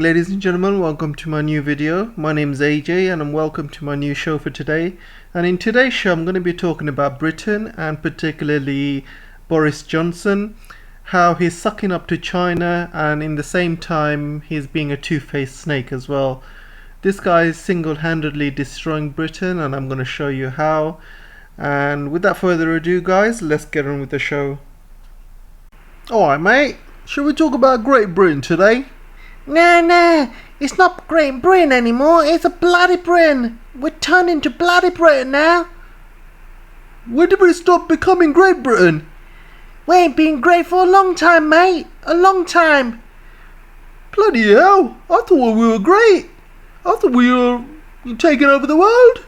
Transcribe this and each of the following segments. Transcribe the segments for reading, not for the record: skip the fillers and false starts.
ladies and gentlemen, welcome to my new video. My name is AJ and welcome to my new show for today. And in today's show I'm going to be talking about Britain and particularly Boris Johnson, how he's sucking up to China and in the same time he's being a two-faced snake as well. This guy is single-handedly destroying Britain and I'm going to show you how. And without further ado guys, let's get on with the show. Alright mate, should we talk about Great Britain today? Nah, it's not Great Britain anymore, it's a bloody Britain. We're turning to bloody Britain now. When did we stop becoming Great Britain? We ain't been great for a long time, mate. A long time. Bloody hell, I thought we were great. I thought we were taking over the world.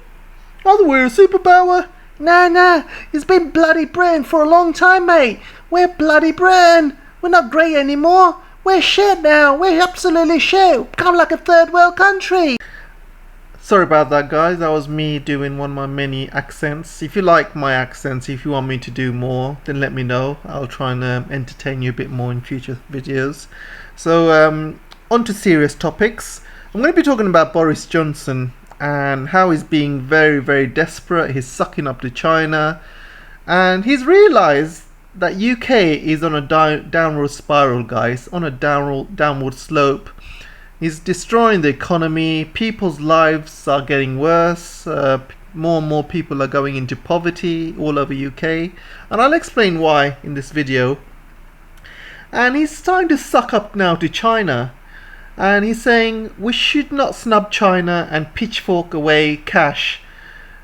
I thought we were a superpower. Nah, it's been bloody Britain for a long time, mate. We're bloody Britain. We're not great anymore. We're shit now. We're absolutely shit. We've become like a third world country. Sorry about that guys, that was me doing one of my many accents. If you like my accents, if you want me to do more, then let me know. I'll try and entertain you a bit more in future videos. So on to serious topics. I'm going to be talking about Boris Johnson and how he's being very desperate. He's sucking up to China and he's realised that UK is on a downward spiral guys, on a downward slope. He's destroying the economy, people's lives are getting worse, more and more people are going into poverty all over UK, and I'll explain why in this video. And he's starting to suck up now to China, and he's saying we should not snub China and pitchfork away cash.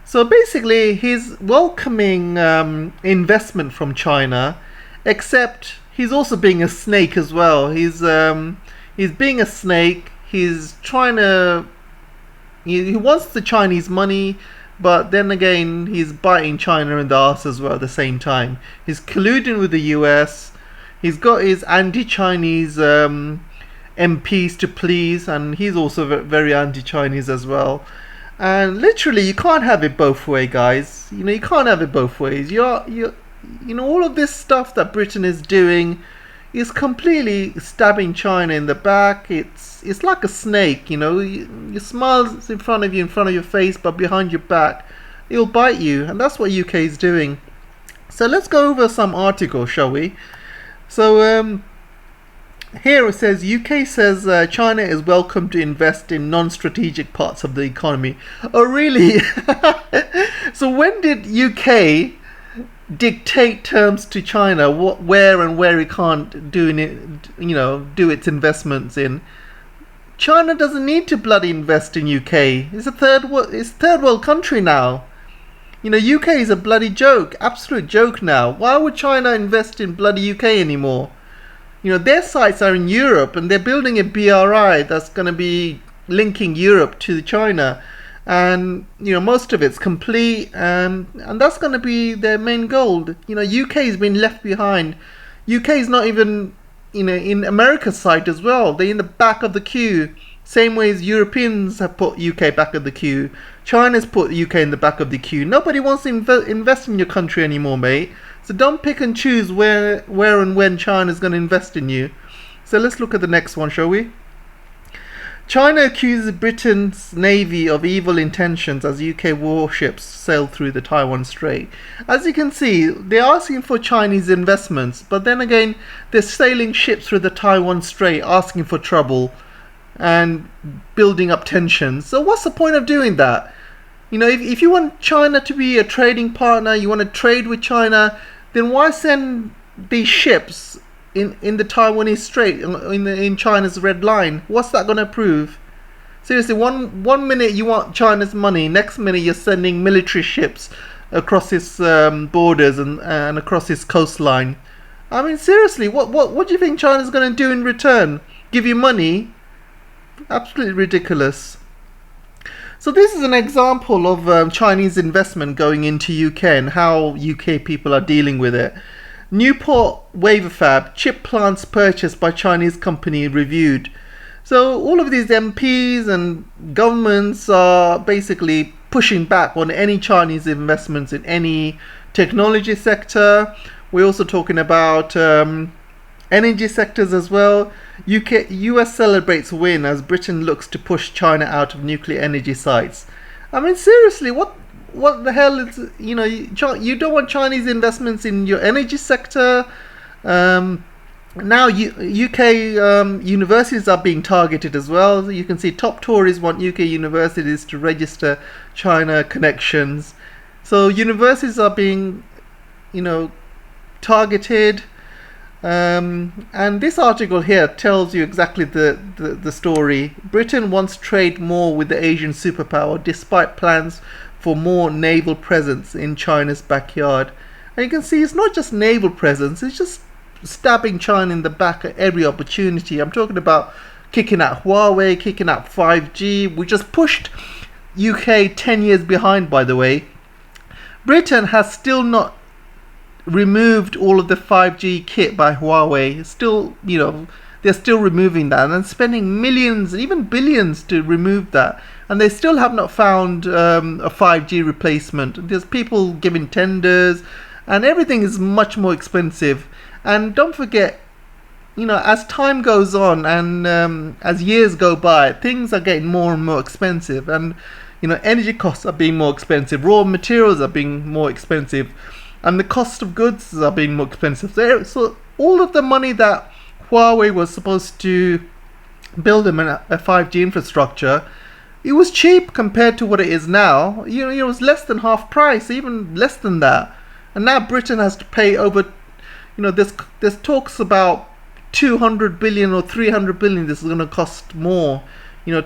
So basically he's welcoming investment from China, except he's also being a snake as well. He's being a snake. He's trying to he wants the Chinese money, but then again he's biting China in the arse as well at the same time. He's colluding with the US. He's got his anti-Chinese MPs to please, and he's also very anti-Chinese as well. And literally you can't have it both ways guys. You can't have it both ways. All of this stuff that Britain is doing is completely stabbing China in the back. It's like a snake, you smiles in front of your face, but behind your back it'll bite you, and that's what UK is doing. So let's go over some articles, shall we? So here it says UK says China is welcome to invest in non-strategic parts of the economy. Oh really? So when did UK dictate terms to China where it can't do its investments in? China doesn't need to bloody invest in UK. It's a third world country now. UK is a bloody joke, absolute joke now. Why would China invest in bloody UK anymore? Their sites are in Europe and they're building a BRI that's going to be linking Europe to China, and most of it's complete, and that's going to be their main goal. UK has been left behind. UK is not even in America's site as well. They're in the back of the queue, same way as Europeans have put UK back of the queue. China's put UK in the back of the queue. Nobody wants to invest in your country anymore, mate. So don't pick and choose where and when China's going to invest in you. So let's look at the next one, shall we? China accuses Britain's navy of evil intentions as UK warships sail through the Taiwan Strait. As you can see, they're asking for Chinese investments, but then again, they're sailing ships through the Taiwan Strait asking for trouble and building up tensions. So what's the point of doing that? If you want China to be a trading partner, you want to trade with China, then why send these ships in the Taiwanese Strait, in China's red line? What's that going to prove? Seriously, one minute you want China's money, next minute you're sending military ships across its borders and across its coastline. I mean, seriously, what do you think China's going to do in return? Give you money? Absolutely ridiculous. So this is an example of Chinese investment going into UK and how UK people are dealing with it. Newport wafer fab, chip plants purchased by Chinese company reviewed. So all of these MPs and governments are basically pushing back on any Chinese investments in any technology sector. We're also talking about energy sectors as well. US celebrates win as Britain looks to push China out of nuclear energy sites. I mean, seriously, what the hell is, you don't want Chinese investments in your energy sector. Now UK universities are being targeted as well. You can see top Tories want UK universities to register China connections. So universities are being, targeted. And this article here tells you exactly the story. Britain wants to trade more with the Asian superpower despite plans for more naval presence in China's backyard. And you can see it's not just naval presence, it's just stabbing China in the back at every opportunity. I'm talking about kicking out Huawei, kicking out 5G. We just pushed UK 10 years behind, by the way. Britain has still not removed all of the 5G kit by Huawei. Still, they're still removing that and spending millions, even billions to remove that. And they still have not found a 5G replacement. There's people giving tenders and everything is much more expensive. And don't forget, as time goes on and as years go by, things are getting more and more expensive. And, energy costs are being more expensive. Raw materials are being more expensive. And the cost of goods are being more expensive. So all of the money that Huawei was supposed to build them a 5G infrastructure, it was cheap compared to what it is now. It was less than half price, even less than that. And now Britain has to pay over, there's talks about 200 billion or 300 billion this is going to cost more.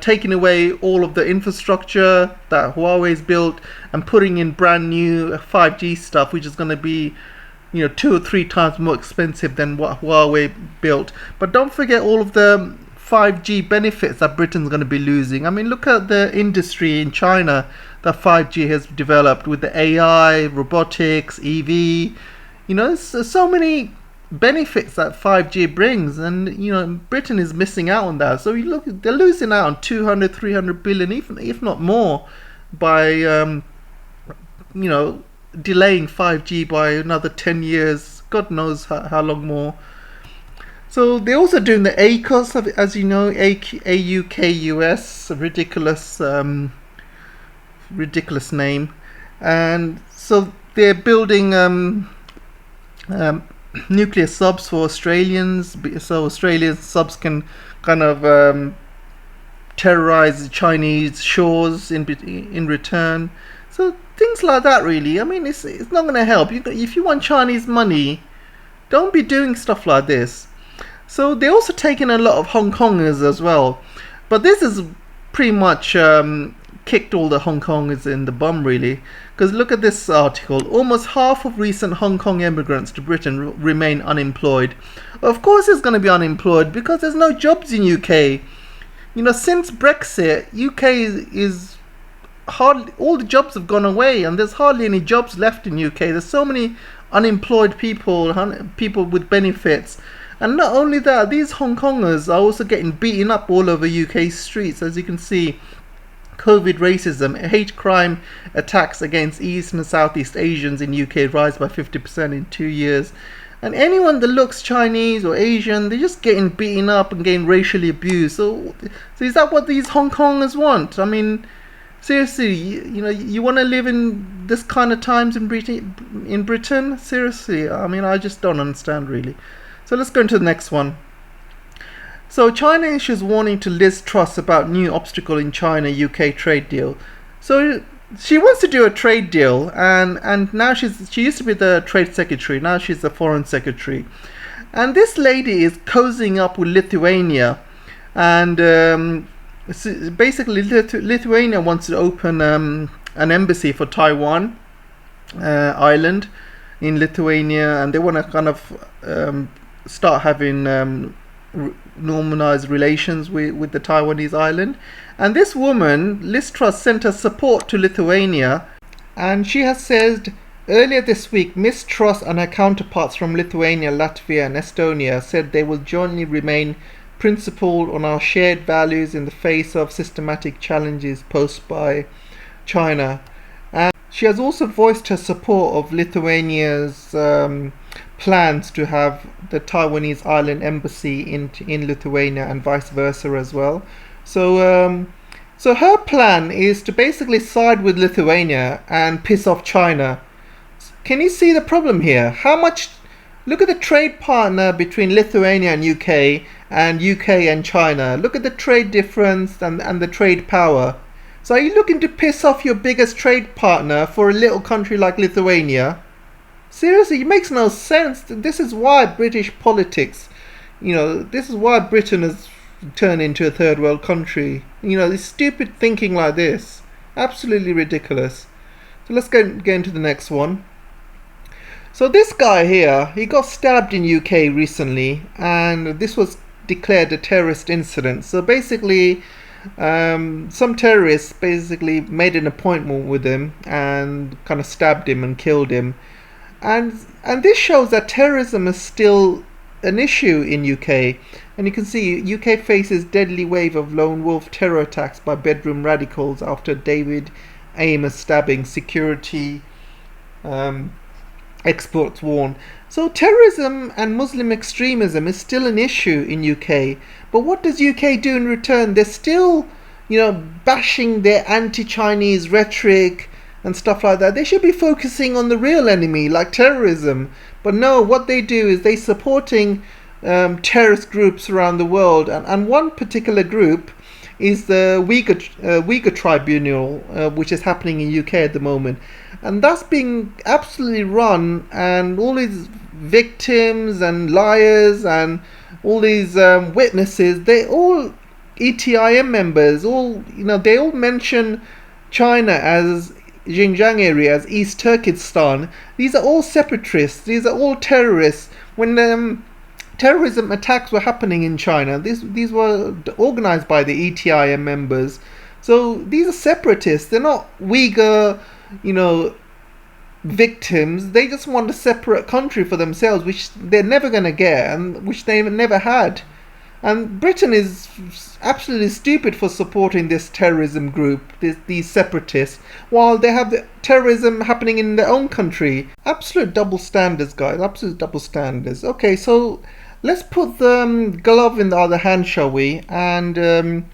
Taking away all of the infrastructure that Huawei's built and putting in brand new 5G stuff, which is going to be, 2 or 3 times more expensive than what Huawei built. But don't forget all of the 5G benefits that Britain's going to be losing. I mean, look at the industry in China that 5G has developed with the AI, robotics, EV. There's so many benefits that 5G brings, and Britain is missing out on that. So you look, they're losing out on 200, 300 billion, even if not more, by delaying 5G by another 10 years. God knows how long more. So they're also doing the AUKUS, as you know, AUKUS, ridiculous name, and so they're building nuclear subs for Australians, so Australian subs can kind of terrorize Chinese shores in return. So things like that, really. I mean, it's not going to help. If you want Chinese money, don't be doing stuff like this. So they're also taking a lot of Hong Kongers as well, but this is pretty much kicked all the Hong Kongers in the bum, really. Because look at this article. Almost half of recent Hong Kong immigrants to Britain remain unemployed. Of course it's going to be unemployed because there's no jobs in UK. Since Brexit, UK is hardly, all the jobs have gone away and there's hardly any jobs left in UK. There's so many unemployed people with benefits. And not only that, these Hong Kongers are also getting beaten up all over UK streets, as you can see. COVID racism, hate crime attacks against East and Southeast Asians in UK rise by 50% in 2 years. And anyone that looks Chinese or Asian, they're just getting beaten up and getting racially abused. So is that what these Hong Kongers want? I mean, seriously, you want to live in this kind of times in Britain? Seriously, I mean, I just don't understand, really. So let's go into the next one. So China issues warning to Liz Truss about new obstacle in China-UK trade deal. So she wants to do a trade deal, and now she used to be the trade secretary, now she's the foreign secretary. And this lady is cozying up with Lithuania, and basically Lithuania wants to open an embassy for Taiwan island in Lithuania, and they want to kind of start having normalized relations with the Taiwanese island. And this woman, Liz Truss, sent her support to Lithuania, and she has said earlier this week, Miss Truss and her counterparts from Lithuania, Latvia and Estonia said they will jointly remain principled on our shared values in the face of systematic challenges posed by China. And she has also voiced her support of Lithuania's plans to have the Taiwanese island embassy in Lithuania and vice versa as well. So her plan is to basically side with Lithuania and piss off China. Can you see the problem here? How much? Look at the trade partner between Lithuania and UK and China. Look at the trade difference and the trade power. So are you looking to piss off your biggest trade partner for a little country like Lithuania? Seriously, it makes no sense. This is why British politics, this is why Britain has turned into a third world country. This stupid thinking like this. Absolutely ridiculous. So let's get into the next one. So this guy here, he got stabbed in UK recently, and this was declared a terrorist incident. So basically, some terrorists basically made an appointment with him and kind of stabbed him and killed him. And this shows that terrorism is still an issue in UK. And you can see UK faces deadly wave of lone wolf terror attacks by bedroom radicals after David Ames stabbing, security experts warn. So terrorism and Muslim extremism is still an issue in UK. But what does UK do in return? They're still, bashing their anti-Chinese rhetoric and stuff like that. They should be focusing on the real enemy, like terrorism. But no, what they do is they supporting terrorist groups around the world. And one particular group is the Uyghur Tribunal, which is happening in UK at the moment. And that's being absolutely run, and all these victims and liars and all these witnesses, they all ETIM members, they all mention China as Xinjiang area as East Turkestan. These are all separatists, these are all terrorists. When terrorism attacks were happening in China, these were organized by the ETIM members. So these are separatists, they're not Uyghur, victims. They just want a separate country for themselves, which they're never going to get and which they've never had. And Britain is absolutely stupid for supporting this terrorism group, these separatists, while they have the terrorism happening in their own country. Absolute double standards, guys. Absolute double standards. Okay, so let's put the glove in the other hand, shall we? And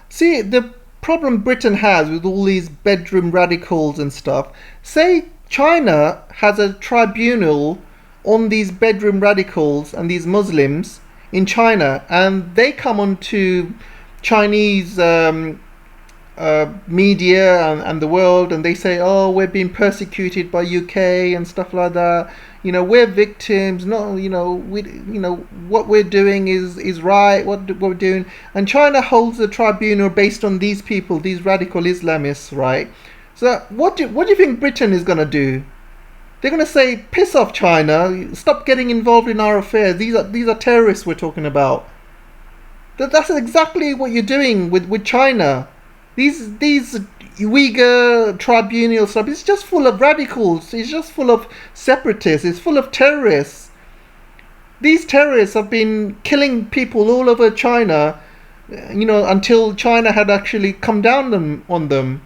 see the problem Britain has with all these bedroom radicals and stuff. Say China has a tribunal on these bedroom radicals and these Muslims in China, and they come onto Chinese media and the world, and they say, oh, we're being persecuted by UK and stuff like that. We're victims. No, what we're doing is right. What we're doing, and China holds a tribunal based on these people, these radical Islamists, right? So what do you think Britain is going to do? They're going to say, piss off China, stop getting involved in our affairs. These are terrorists we're talking about. That's exactly what you're doing with China. These Uyghur tribunal stuff, it's just full of radicals. It's just full of separatists. It's full of terrorists. These terrorists have been killing people all over China, until China had actually come down on them.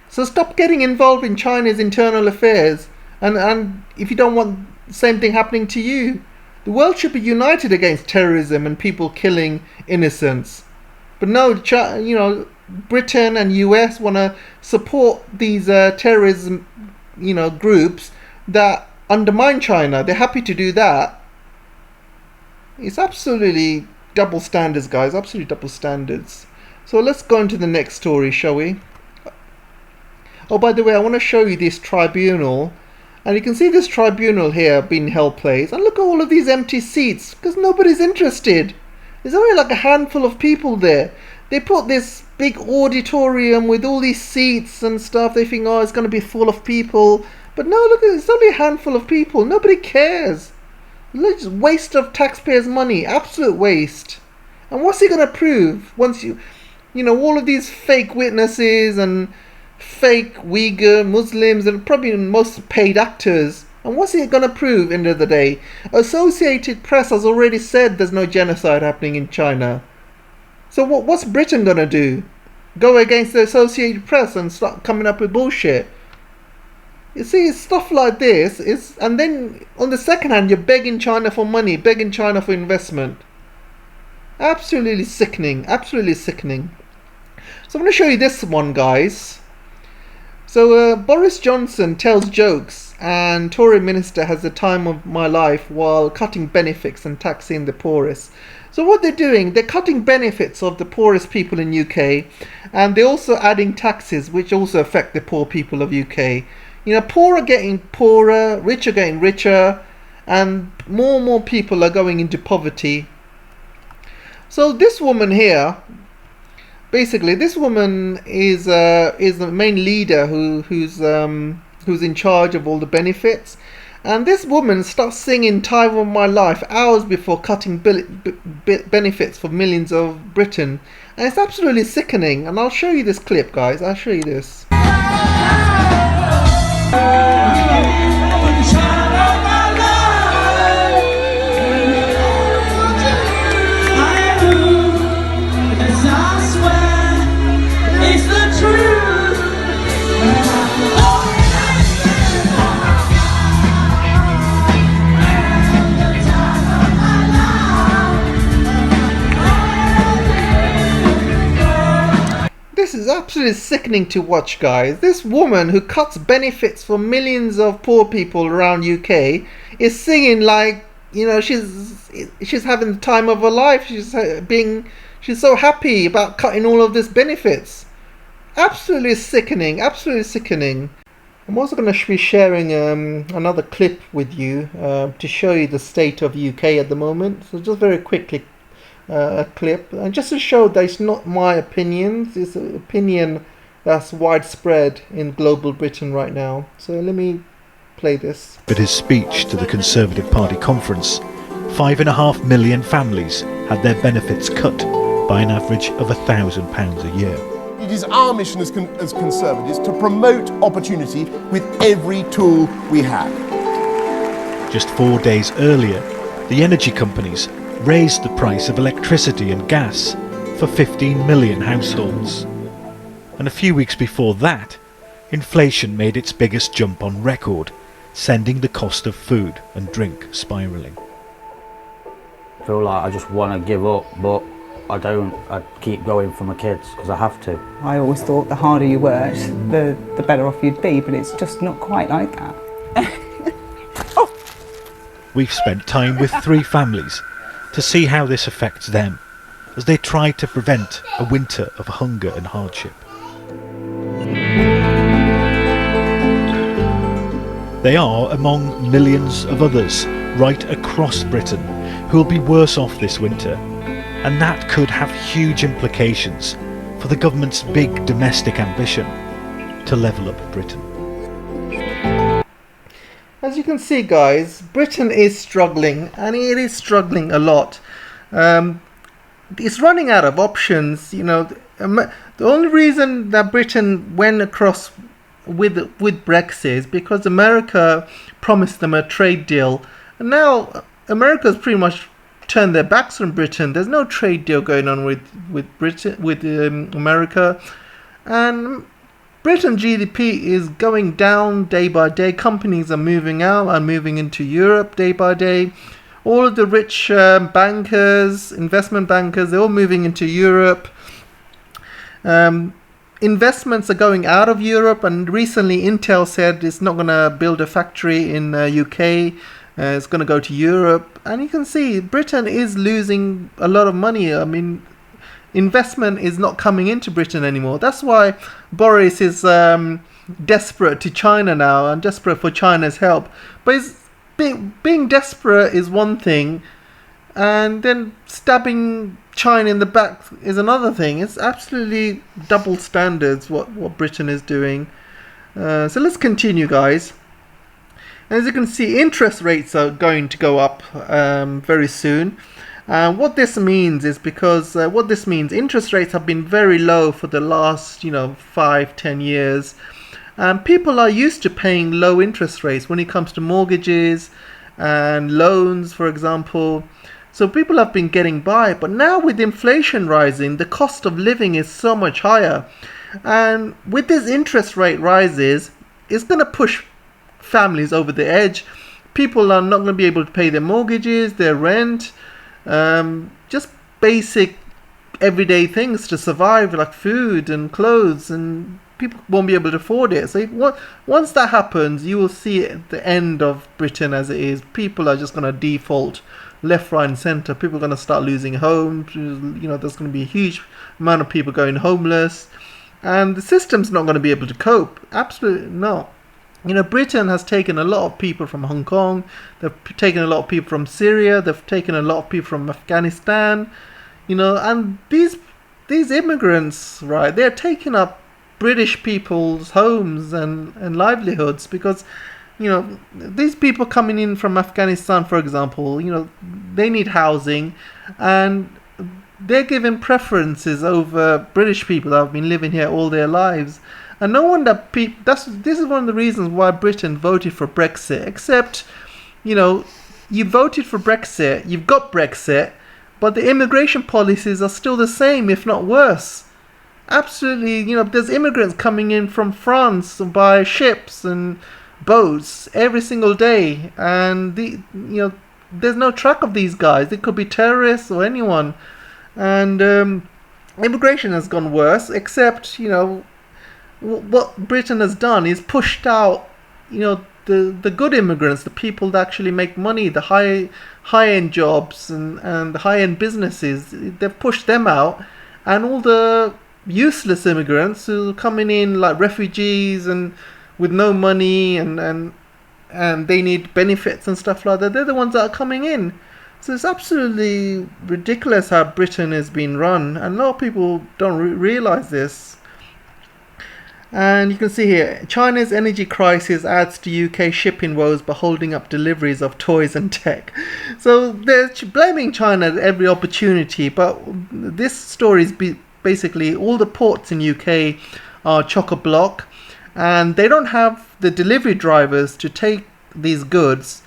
So stop getting involved in China's internal affairs, and if you don't want the same thing happening to you, the world should be united against terrorism and people killing innocents. But no, Britain and US want to support these terrorism, groups that undermine China. They're happy to do that. It's absolutely double standards, guys. Absolutely double standards. So let's go into the next story, shall we? Oh, by the way, I want to show you this tribunal. And you can see this tribunal here being held place. And look at all of these empty seats, because nobody's interested. There's only like a handful of people there. They put this big auditorium with all these seats and stuff. They think, oh, it's going to be full of people. But no, look, it's only a handful of people. Nobody cares. It's waste of taxpayers' money. Absolute waste. And what's he going to prove once all of these fake witnesses and fake Uyghur Muslims and probably most paid actors? And what's he going to prove end of the day? Associated Press has already said there's no genocide happening in China. So what's Britain going to do? Go against the Associated Press and start coming up with bullshit? You see, it's stuff like this is, and then on the second hand, you're begging China for money, begging China for investment. Absolutely sickening. Absolutely sickening. So I'm going to show you this one, guys. So Boris Johnson tells jokes, and Tory minister has the time of my life while cutting benefits and taxing the poorest. So what they're doing, they're cutting benefits of the poorest people in UK, and they're also adding taxes which also affect the poor people of UK. You know, poor are getting poorer, rich are getting richer, and more people are going into poverty. So this woman here, basically, this woman is the main leader who's in charge of all the benefits, and this woman starts singing "Time of My Life" hours before cutting benefits for millions of Britain, and it's absolutely sickening. And I'll show you this clip, guys. I'll show you this. This is absolutely sickening to watch, guys. This woman who cuts benefits for millions of poor people around UK is singing like, you know, she's having the time of her life. She's so happy about cutting all of this benefits. Absolutely sickening. Absolutely sickening. I'm also going to be sharing another clip with you to show you the state of UK at the moment. So just very quickly. A clip, and just to show that it's not my opinions, it's an opinion that's widespread in global Britain right now. So let me play this. At his speech to the Conservative Party conference, 5.5 million families had their benefits cut by an average of £1,000 a year. It is our mission as Conservatives to promote opportunity with every tool we have. Just 4 days earlier, the energy companies raised the price of electricity and gas for 15 million households. And a few weeks before that, inflation made its biggest jump on record, sending the cost of food and drink spiralling. I feel like I just want to give up, but I don't. I keep going for my kids because I have to. I always thought the harder you worked, the better off you'd be, but it's just not quite like that. We've spent time with 3 families to see how this affects them as they try to prevent a winter of hunger and hardship. They are among millions of others right across Britain who will be worse off this winter, and that could have huge implications for the government's big domestic ambition to level up Britain. As you can see, guys, Britain is struggling, and it is struggling a lot. It's running out of options. You know, the only reason that Britain went across with Brexit is because America promised them a trade deal, and now America's pretty much turned their backs on Britain. There's no trade deal going on with America, and Britain's GDP is going down day by day. Companies are moving out and moving into Europe day by day. All of the rich bankers, investment bankers, they're all moving into Europe. Investments are going out of Europe, and recently Intel said it's not going to build a factory in UK. It's going to go to Europe. And you can see Britain is losing a lot of money. I mean, investment is not coming into Britain anymore. That's why Boris is desperate to China now and desperate for China's help. But being desperate is one thing, and then stabbing China in the back is another thing. It's absolutely double standards what Britain is doing. So let's continue, guys. As you can see, interest rates are going to go up very soon. What this means is interest rates have been very low for the last 5-10 years, and people are used to paying low interest rates when it comes to mortgages and loans, for example. So people have been getting by, but now with inflation rising, the cost of living is so much higher, and with this interest rate rises, it's going to push families over the edge. People are not going to be able to pay their mortgages, their rent, just basic everyday things to survive, like food and clothes, and people won't be able to afford it. So once that happens, you will see the end of Britain as it is. People are just going to default left, right and centre. People are going to start losing homes. There's going to be a huge amount of people going homeless, and the system's not going to be able to cope. Absolutely not. Britain has taken a lot of people from Hong Kong. They've taken a lot of people from Syria. They've taken a lot of people from Afghanistan. And these immigrants, right, they're taking up British people's homes and livelihoods, because these people coming in from Afghanistan, for example, they need housing, and they're given preferences over British people that have been living here all their lives. And no wonder this is one of the reasons why Britain voted for Brexit. Except, you voted for Brexit, you've got Brexit, but the immigration policies are still the same, if not worse. Absolutely, there's immigrants coming in from France by ships and boats every single day, and there's no track of these guys. They could be terrorists or anyone, and immigration has gone worse. Except what Britain has done is pushed out the good immigrants, the people that actually make money, the high end jobs and the high end businesses. They've pushed them out, and all the useless immigrants who are coming in like refugees and with no money and they need benefits and stuff like that, they're the ones that are coming in. So it's absolutely ridiculous how Britain has been run, and a lot of people don't realise this. And you can see here, China's energy crisis adds to UK shipping woes by holding up deliveries of toys and tech. So they're blaming China at every opportunity, but this story is basically all the ports in UK are chock-a-block, and they don't have the delivery drivers to take these goods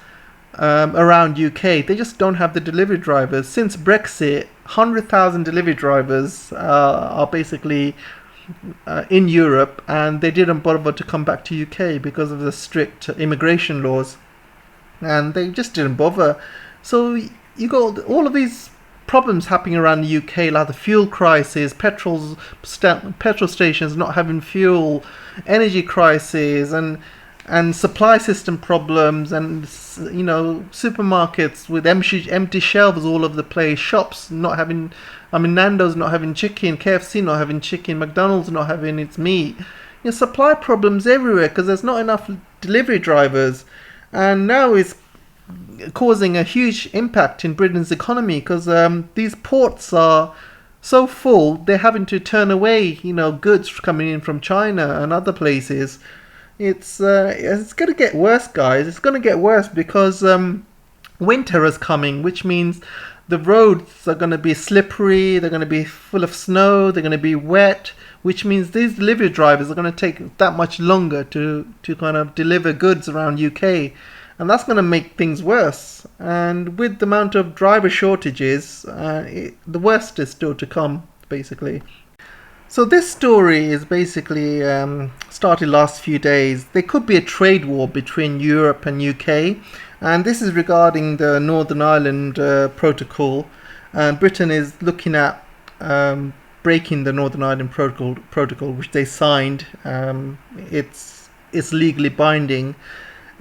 around UK. They just don't have the delivery drivers. Since Brexit, 100,000 delivery drivers are basically in Europe, and they didn't bother to come back to UK because of the strict immigration laws, and they just didn't bother. So you got all of these problems happening around the UK, like the fuel crisis, petrol stations not having fuel, energy crisis, and supply system problems, and supermarkets with empty shelves all over the place, shops not having, Nando's not having chicken, KFC not having chicken, McDonald's not having its meat. Supply problems everywhere because there's not enough delivery drivers, and now it's causing a huge impact in Britain's economy because these ports are so full, they're having to turn away goods coming in from China and other places. It's going to get worse, guys. It's going to get worse because winter is coming, which means the roads are going to be slippery, they're going to be full of snow, they're going to be wet, which means these delivery drivers are going to take that much longer to kind of deliver goods around UK. And that's going to make things worse. And with the amount of driver shortages, the worst is still to come, basically. So this story is basically started last few days. There could be a trade war between Europe and UK, and this is regarding the Northern Ireland Protocol. Britain is looking at breaking the Northern Ireland Protocol, which they signed. It's legally binding,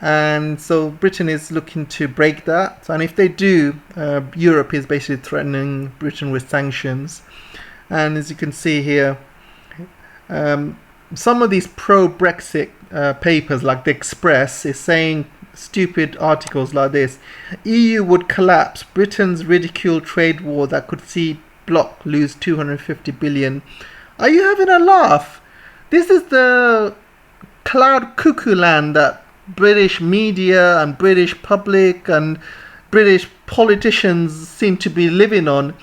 and so Britain is looking to break that. And if they do, Europe is basically threatening Britain with sanctions. And as you can see here, some of these pro-Brexit papers, like the Express, is saying stupid articles like this: EU would collapse, Britain's ridiculed trade war that could see bloc lose 250 billion. Are you having a laugh? This is the cloud cuckoo land that British media and British public and British politicians seem to be living on.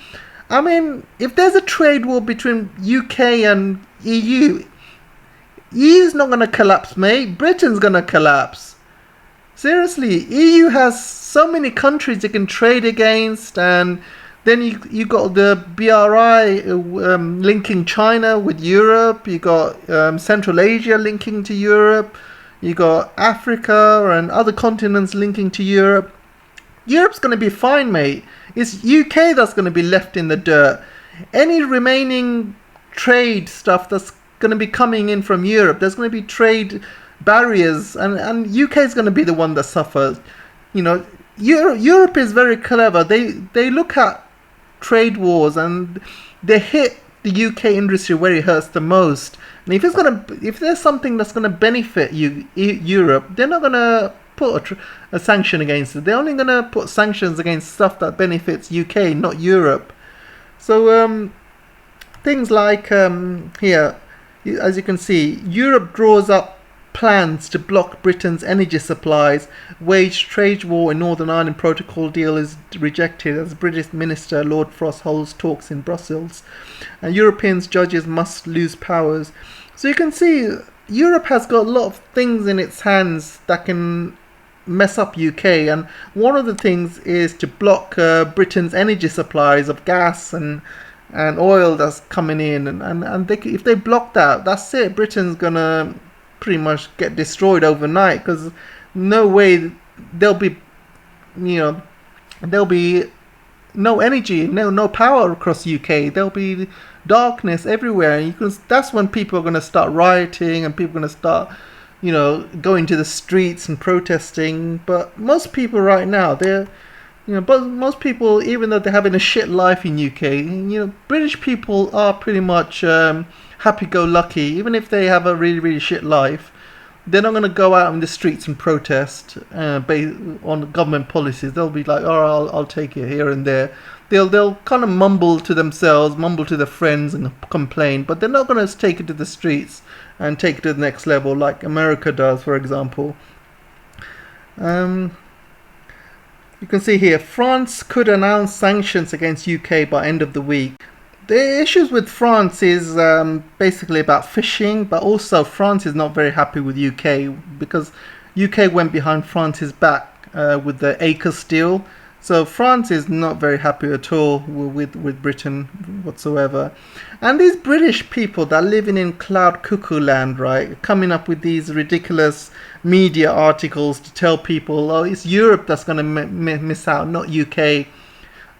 I mean, if there's a trade war between UK and EU, EU's not going to collapse, mate. Britain's going to collapse. Seriously, EU has so many countries you can trade against, and then you got the BRI linking China with Europe. You got Central Asia linking to Europe. You got Africa and other continents linking to Europe. Europe's going to be fine, mate. It's UK that's going to be left in the dirt. Any remaining trade stuff that's going to be coming in from Europe, there's going to be trade barriers, and UK is going to be the one that suffers. You know, Europe is very clever. They look at trade wars and they hit the UK industry where it hurts the most. And if there's something that's going to benefit Europe, they're not going to put a sanction against it. They're only going to put sanctions against stuff that benefits UK, not Europe. So things like here, as you can see, Europe draws up plans to block Britain's energy supplies. Waged trade war in Northern Ireland Protocol deal is rejected as British Minister Lord Frost holds talks in Brussels. And Europeans judges must lose powers. So you can see Europe has got a lot of things in its hands that can mess up UK, and one of the things is to block Britain's energy supplies of gas and oil that's coming in, and if they block that, that's it. Britain's gonna pretty much get destroyed overnight, because no way there'll be no energy, no power across UK. There'll be darkness everywhere, and that's when people are going to start rioting, and people are going to start going to the streets and protesting. But most people right now, most people, even though they're having a shit life in UK, British people are pretty much happy-go-lucky. Even if they have a really, really shit life, they're not going to go out in the streets and protest based on government policies. They'll be like, oh, I'll take it here and there. They'll kind of mumble to themselves, mumble to their friends and complain, but they're not going to take it to the streets and take it to the next level like America does, for example. You can see here, France could announce sanctions against UK by end of the week. The issues with France is basically about fishing, but also France is not very happy with UK because UK went behind France's back with the ACES deal. So France is not very happy at all with Britain whatsoever. And these British people that are living in cloud cuckoo land, right, coming up with these ridiculous media articles to tell people, oh, it's Europe that's going to miss out, not UK.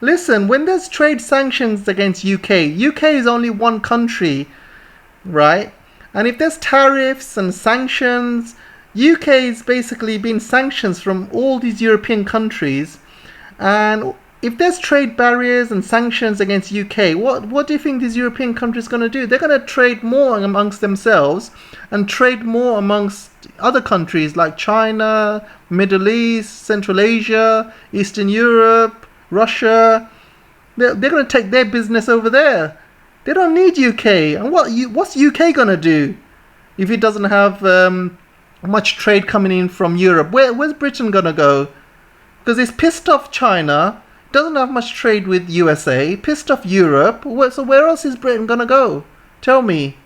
Listen, when there's trade sanctions against UK is only one country, right? And if there's tariffs and sanctions, UK is basically being sanctions from all these European countries. And if there's trade barriers and sanctions against UK, what do you think these European countries are going to do? They're going to trade more amongst themselves and trade more amongst other countries like China, Middle East, Central Asia, Eastern Europe, Russia. They're going to take their business over there. They don't need UK. And what's UK going to do if it doesn't have much trade coming in from Europe? Where's Britain going to go? Because it's pissed off China, doesn't have much trade with USA, pissed off Europe. So where else is Britain going to go? Tell me.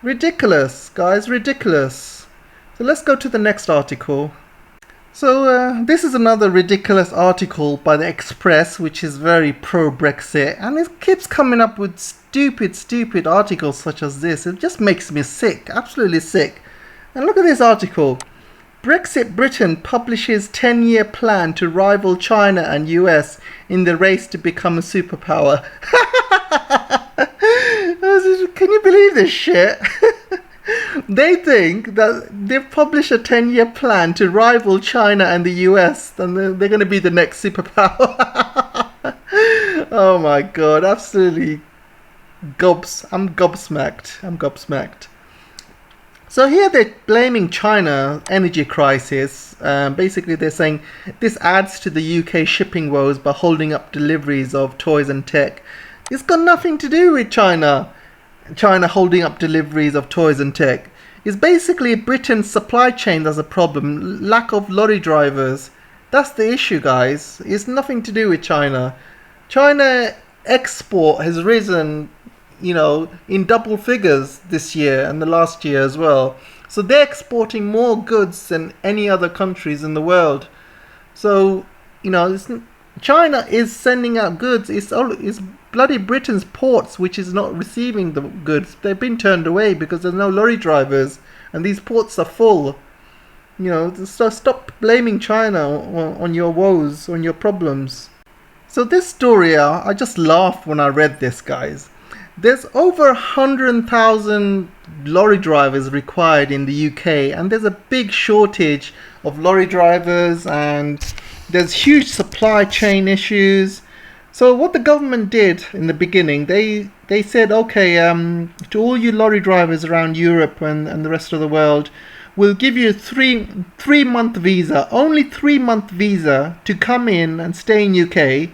Ridiculous, guys, ridiculous. So let's go to the next article. So this is another ridiculous article by the Express, which is very pro-Brexit, and it keeps coming up with stupid articles such as this. It just makes me sick, absolutely sick. And look at this article. Brexit Britain publishes 10-year plan to rival China and US in the race to become a superpower. Can you believe this shit? They think that they've published a 10-year plan to rival China and the US, and they're going to be the next superpower. Oh my god, absolutely I'm gobsmacked. So here they're blaming China energy crisis. Basically they're saying this adds to the UK shipping woes by holding up deliveries of toys and tech. It's got nothing to do with China holding up deliveries of toys and tech. It's basically Britain's supply chain that's a problem. Lack of lorry drivers. That's the issue, guys. It's nothing to do with China. China export has risen, in double figures this year and the last year as well. So they're exporting more goods than any other countries in the world. So, China is sending out goods. It's bloody Britain's ports which is not receiving the goods. They've been turned away because there's no lorry drivers and these ports are full. So stop blaming China on your woes, on your problems. So this story, I just laughed when I read this, guys. There's over 100,000 lorry drivers required in the UK, and there's a big shortage of lorry drivers, and there's huge supply chain issues. So what the government did in the beginning, they said, okay, to all you lorry drivers around Europe and the rest of the world, we'll give you a three-month visa, only 3-month visa to come in and stay in UK,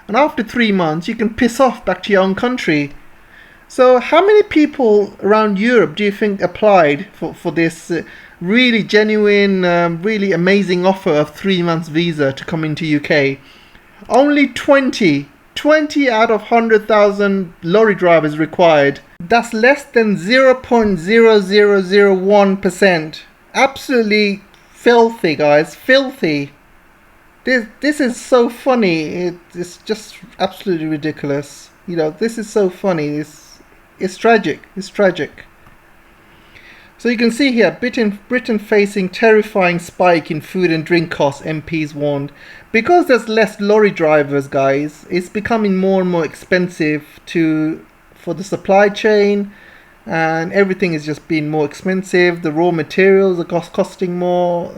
and after 3 months you can piss off back to your own country. So how many people around Europe do you think applied for this really genuine, really amazing offer of 3 months visa to come into UK? Only 20 out of 100,000 lorry drivers required. That's less than 0.0001%. Absolutely filthy, guys. Filthy. This is so funny. It's just absolutely ridiculous. This is so funny. It's tragic. It's tragic. So you can see here, Britain facing terrifying spike in food and drink costs, MPs warned. Because there's less lorry drivers, guys, it's becoming more and more expensive for the supply chain, and everything is just being more expensive. The raw materials are costing more.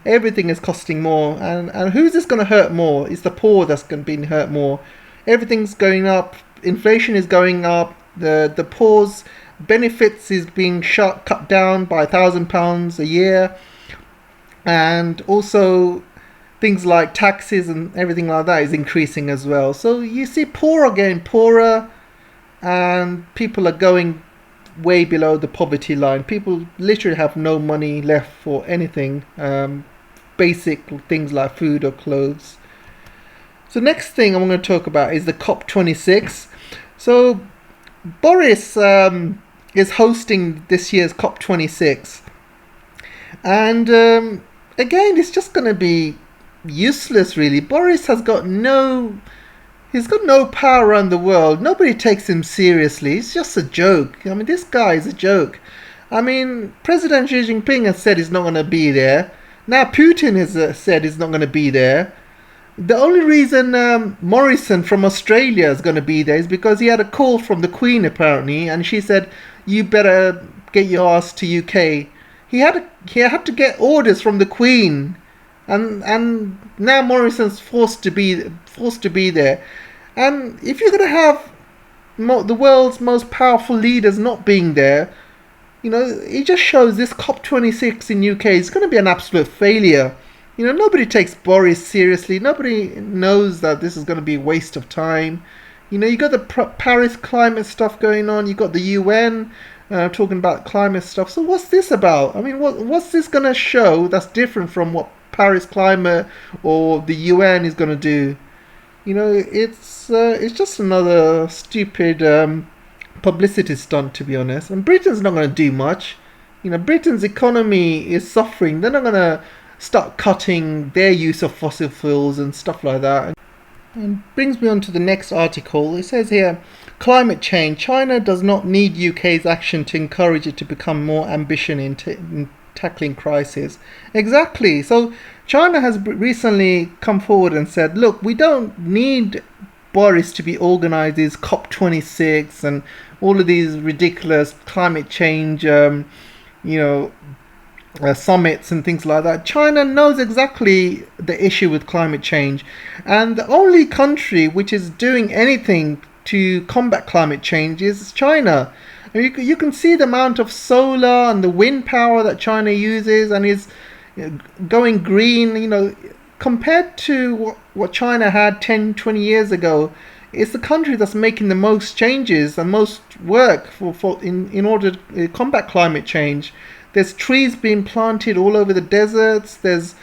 Everything is costing more. And who's this going to hurt more? It's the poor that's going to be hurt more. Everything's going up. Inflation is going up. The poor's benefits is being cut down by £1,000 a year, and also things like taxes and everything like that is increasing as well. So you see poor are getting poorer, and people are going way below the poverty line. People literally have no money left for anything, basic things like food or clothes. So next thing I'm going to talk about is the COP26. So Boris is hosting this year's COP26, and again, it's just going to be useless, really. Boris has got no power around the world. Nobody takes him seriously. He's just a joke. I mean, this guy is a joke. I mean, President Xi Jinping has said he's not going to be there. Now Putin has said he's not going to be there. The only reason Morrison from Australia is going to be there is because he had a call from the Queen, apparently, and she said, you better get your ass to UK. He had to get orders from the Queen, and now Morrison's forced to be there. And if you're going to have the world's most powerful leaders not being there, it just shows this COP26 in UK is going to be an absolute failure. Nobody takes Boris seriously. Nobody knows that this is going to be a waste of time. You got the Paris climate stuff going on. You got the UN talking about climate stuff. So what's this about? I mean, what's this going to show that's different from what Paris climate or the UN is going to do? It's just another stupid publicity stunt, to be honest. And Britain's not going to do much. Britain's economy is suffering. They're not going to start cutting their use of fossil fuels and stuff like that. And brings me on to the next article. It says here, climate change. China does not need UK's action to encourage it to become more ambitious in tackling crisis. Exactly. So China has recently come forward and said, look, we don't need Boris to be organised these COP26 and all of these ridiculous climate change summits and things like that. China knows exactly the issue with climate change, and the only country which is doing anything to combat climate change is China. And you can see the amount of solar and the wind power that China uses and is going green. Compared to what China had 10-20 years ago, it's the country that's making the most changes and most work in order to combat climate change. There's trees being planted all over the deserts. There's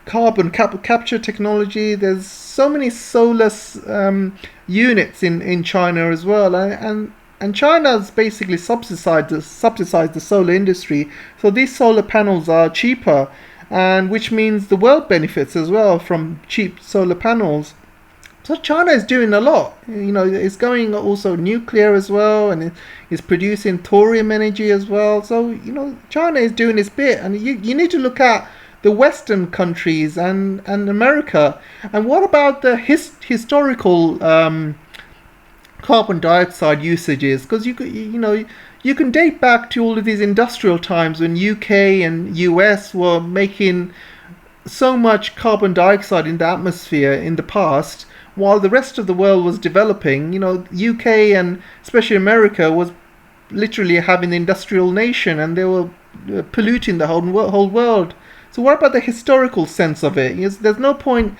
carbon capture technology. There's so many solar units in China as well. And China's basically subsidized the solar industry. So these solar panels are cheaper, and which means the world benefits as well from cheap solar panels. So China is doing a lot. You know, it's going also nuclear as well, and it's producing thorium energy as well. So, you know, China is doing its bit, and you need to look at the Western countries and America. And what about the historical carbon dioxide usages? Because you can date back to all of these industrial times when UK and US were making so much carbon dioxide in the atmosphere in the past, while the rest of the world was developing. You know, UK and especially America was literally having the industrial nation, and they were polluting the whole world. So what about the historical sense of it? There's no point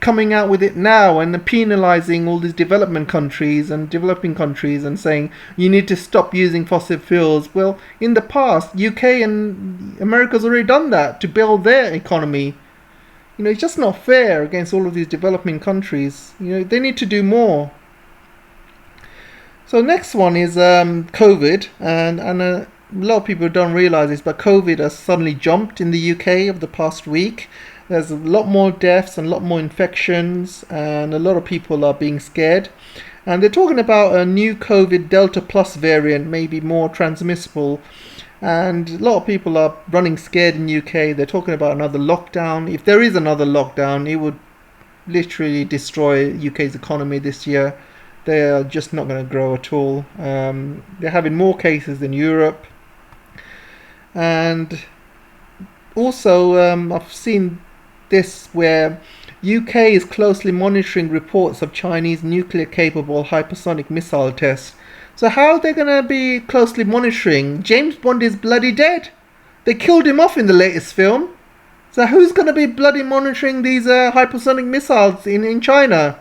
coming out with it now and penalizing all these developing countries and saying you need to stop using fossil fuels. Well, in the past, UK and America's already done that to build their economy. You know, it's just not fair against all of these developing countries. You know, they need to do more. So next one is COVID, and a lot of people don't realise this, but COVID has suddenly jumped in the UK of the past week. There's a lot more deaths and a lot more infections, and a lot of people are being scared. And they're talking about a new COVID Delta Plus variant, maybe more transmissible. And a lot of people are running scared in UK. They're talking about another lockdown. If there is another lockdown, it would literally destroy UK's economy this year. They are just not going to grow at all. They're having more cases than Europe. And also, I've seen this where UK is closely monitoring reports of Chinese nuclear-capable hypersonic missile tests. So how are they going to be closely monitoring? James Bond is bloody dead. They killed him off in the latest film. So who's going to be bloody monitoring these hypersonic missiles in China?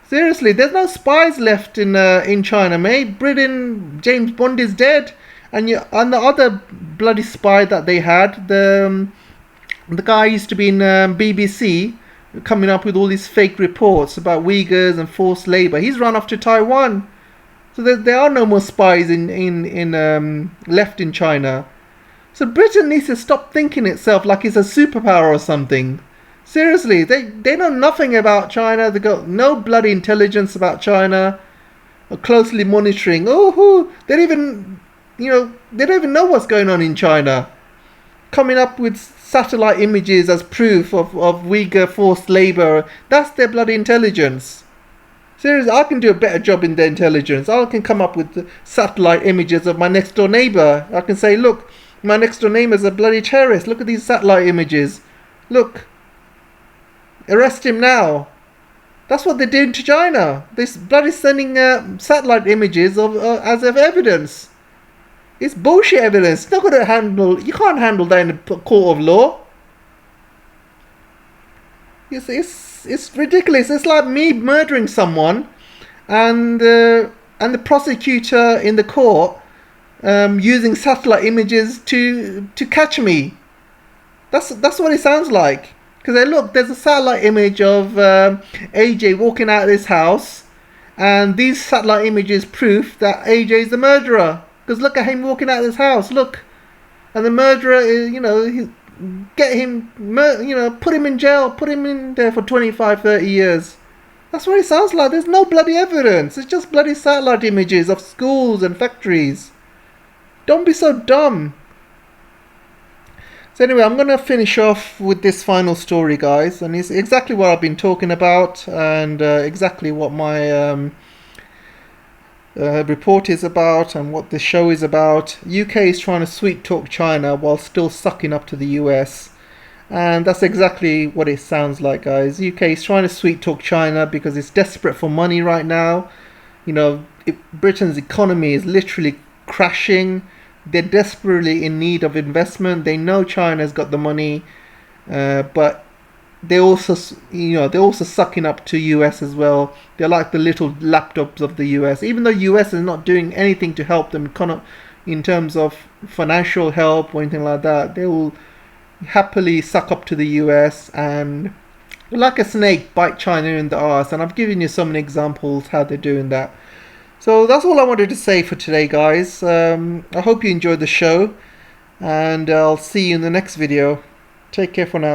Seriously, there's no spies left in China, mate. Britain, James Bond is dead. And the other bloody spy that they had, the guy used to be in BBC, coming up with all these fake reports about Uyghurs and forced labour. He's run off to Taiwan. So there are no more spies in left in China. So Britain needs to stop thinking itself like it's a superpower or something. Seriously, they know nothing about China. They got no bloody intelligence about China. Or closely monitoring. They don't even know what's going on in China. Coming up with satellite images as proof of Uyghur forced labour. That's their bloody intelligence. Seriously, I can do a better job in their intelligence. I can come up with satellite images of my next door neighbour. I can say, look, my next door neighbour's a bloody terrorist. Look at these satellite images. Look. Arrest him now. That's what they're doing to China. They're bloody sending satellite images as evidence. It's bullshit evidence. It's not going to handle. You can't handle that in a court of law. It's ridiculous. It's like me murdering someone, and the prosecutor in the court using satellite images to catch me. That's what it sounds like. Because there's a satellite image of AJ walking out of this house, and these satellite images proof that AJ is the murderer. Because look at him walking out of this house. Look, and the murderer is, get him, put him in jail, put him in there for 25, 30 years. That's what it sounds like. There's no bloody evidence. It's just bloody satellite images of schools and factories. Don't be so dumb. So anyway, I'm going to finish off with this final story, guys. And it's exactly what I've been talking about, and exactly what my report is about and what the show is about. UK is trying to sweet talk China while still sucking up to the US, and that's exactly what it sounds like, guys. UK is trying to sweet talk China because it's desperate for money right now. Britain's economy is literally crashing. They're desperately in need of investment. They know China's got the money, but they're also sucking up to US as well. They're like the little laptops of the US. Even though US is not doing anything to help them in terms of financial help or anything like that, they will happily suck up to the US and, like a snake, bite China in the arse. And I've given you so many examples how they're doing that. So that's all I wanted to say for today, guys. I hope you enjoyed the show, and I'll see you in the next video. Take care for now.